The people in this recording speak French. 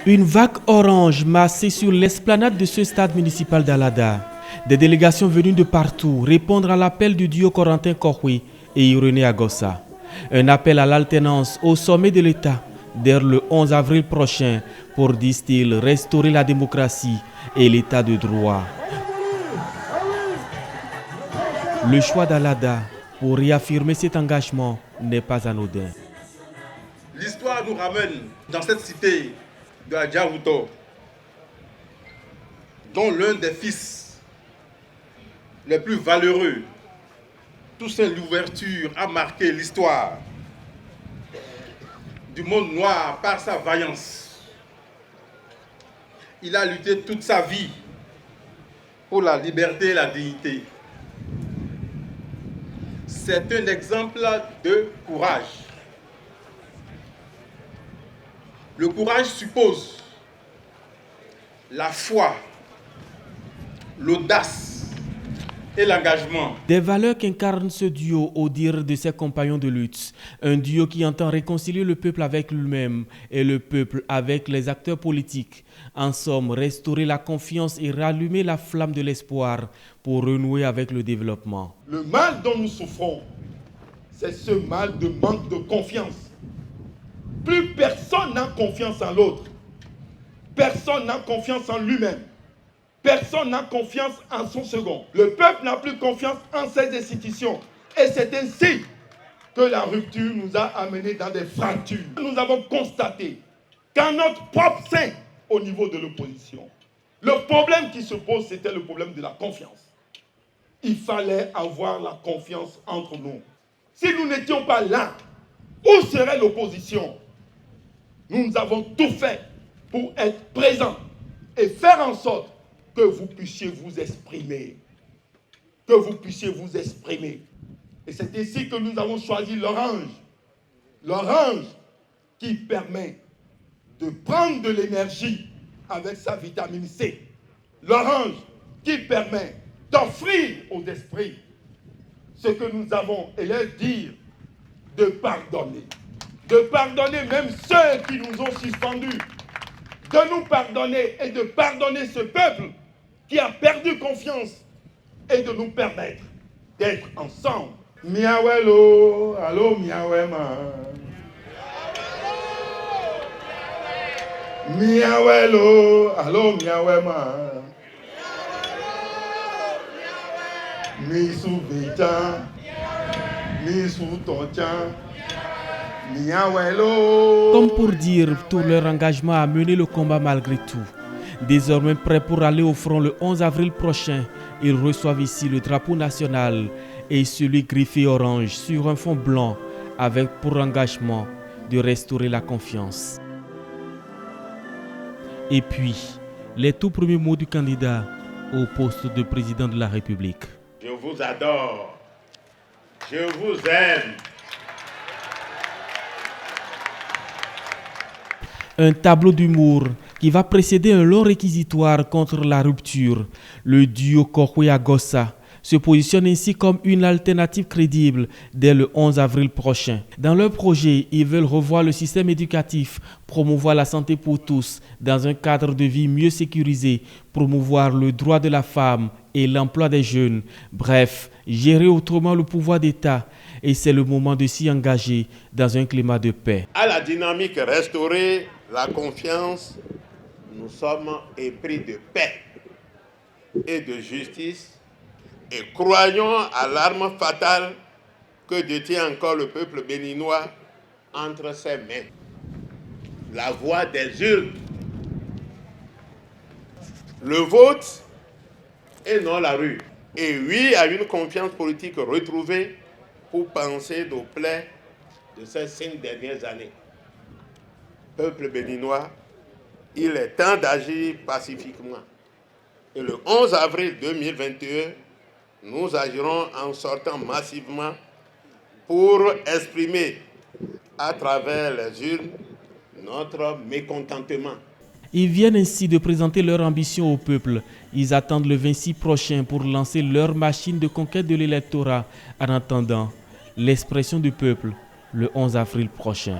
Une vague orange massée sur l'esplanade de ce stade municipal d'Alada. Des délégations venues de partout répondre à l'appel du duo Corentin Kohui et Irénée Agossa. Un appel à l'alternance au sommet de l'État dès le 11 avril prochain pour, disent-ils, restaurer la démocratie et l'État de droit. Le choix d'Alada pour réaffirmer cet engagement n'est pas anodin. L'histoire nous ramène dans cette cité de Adjaouto, dont l'un des fils les plus valeureux, Toussaint Louverture, a marqué l'histoire du monde noir par sa vaillance. Il a lutté toute sa vie pour la liberté et la dignité. C'est un exemple de courage. Le courage suppose la foi, l'audace et l'engagement. Des valeurs qu'incarne ce duo au dire de ses compagnons de lutte. Un duo qui entend réconcilier le peuple avec lui-même et le peuple avec les acteurs politiques. En somme, restaurer la confiance et rallumer la flamme de l'espoir pour renouer avec le développement. Le mal dont nous souffrons, c'est ce mal de manque de confiance. Plus personne n'a confiance en l'autre. Personne n'a confiance en lui-même. Personne n'a confiance en son second. Le peuple n'a plus confiance en ses institutions. Et c'est ainsi que la rupture nous a amenés dans des fractures. Nous avons constaté qu'en notre propre sein, au niveau de l'opposition, le problème qui se pose, c'était le problème de la confiance. Il fallait avoir la confiance entre nous. Si nous n'étions pas là, où serait l'opposition? Nous avons tout fait pour être présents et faire en sorte que vous puissiez vous exprimer. Que vous puissiez vous exprimer. Et c'est ici que nous avons choisi l'orange. L'orange qui permet de prendre de l'énergie avec sa vitamine C. L'orange qui permet d'offrir aux esprits ce que nous avons et leur dire de pardonner. De pardonner même ceux qui nous ont suspendus. De nous pardonner et de pardonner ce peuple qui a perdu confiance et de nous permettre d'être ensemble. Miawelo, allo miawema. Miawelo, allo miawema. Misu beta, misu toncha. Comme pour dire tout leur engagement à mener le combat malgré tout. Désormais prêts pour aller au front le 11 avril prochain, ils reçoivent ici le drapeau national et celui griffé orange sur un fond blanc avec pour engagement de restaurer la confiance. Et puis, les tout premiers mots du candidat au poste de président de la République. Je vous adore, je vous aime. Un tableau d'humour qui va précéder un long réquisitoire contre la rupture. Le duo Kohui-Agossa se positionne ainsi comme une alternative crédible dès le 11 avril prochain. Dans leur projet, ils veulent revoir le système éducatif, promouvoir la santé pour tous dans un cadre de vie mieux sécurisé, promouvoir le droit de la femme et l'emploi des jeunes. Bref, gérer autrement le pouvoir d'État. Et c'est le moment de s'y engager dans un climat de paix. À la dynamique restaurer la confiance, nous sommes épris de paix et de justice et croyons à l'arme fatale que détient encore le peuple béninois entre ses mains. La voix des urnes. Le vote et non la rue. Et oui à une confiance politique retrouvée pour penser nos plaies de ces 5 dernières années. Peuple béninois, il est temps d'agir pacifiquement. Et le 11 avril 2021, nous agirons en sortant massivement pour exprimer à travers les urnes notre mécontentement. Ils viennent ainsi de présenter leur ambition au peuple. Ils attendent le 26 prochain pour lancer leur machine de conquête de l'électorat. En attendant, l'expression du peuple, le 11 avril prochain.